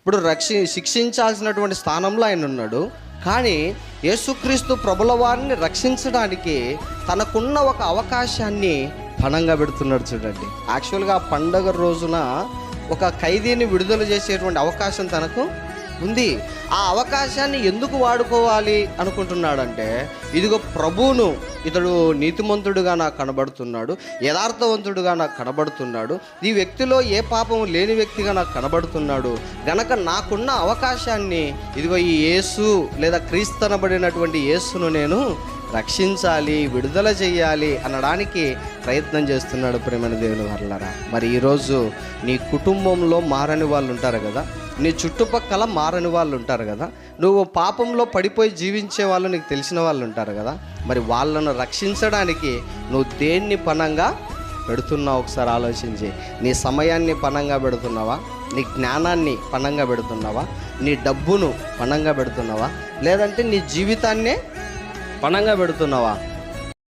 ఇప్పుడు శిక్షించాల్సినటువంటి స్థానంలో ఆయన ఉన్నాడు. కానీ యేసుక్రీస్తు ప్రభుల వారిని రక్షించడానికి తనకున్న ఒక అవకాశాన్ని పణంగా పెడుతున్నాడు. చూడండి, యాక్చువల్గా ఆ పండగ రోజున ఒక ఖైదీని విడుదల చేసేటువంటి అవకాశం తనకు ఉంది. ఆ అవకాశాన్ని ఎందుకు వాడుకోవాలి అనుకుంటున్నాడంటే, ఇదిగో ప్రభువును, ఇతడు నీతిమంతుడుగా నాకు కనబడుతున్నాడు, యథార్థవంతుడుగా నాకు కనబడుతున్నాడు, ఈ వ్యక్తిలో ఏ పాపము లేని వ్యక్తిగా నాకు కనబడుతున్నాడు గనక నాకున్న అవకాశాన్ని ఇదిగో ఈ యేసు లేదా క్రీస్తనబడినటువంటి యేసును నేను రక్షించాలి, విడుదల చేయాలి అనడానికి ప్రయత్నం చేస్తున్నాడు. ప్రేమైన దేవుని వర్లారా, మరి ఈరోజు నీ కుటుంబంలో మారని వాళ్ళు ఉంటారు కదా, నీ చుట్టుపక్కల మారని వాళ్ళు ఉంటారు కదా, నువ్వు పాపంలో పడిపోయి జీవించే వాళ్ళు నీకు తెలిసిన వాళ్ళు ఉంటారు కదా, మరి వాళ్ళను రక్షించడానికి నువ్వు దేన్ని పణంగా పెడుతున్నావు ఒకసారి ఆలోచించి. నీ సమయాన్ని పణంగా పెడుతున్నావా? నీ జ్ఞానాన్ని పణంగా పెడుతున్నావా? నీ డబ్బును పణంగా పెడుతున్నావా? లేదంటే నీ జీవితాన్నే పణంగా పెడుతున్నావా?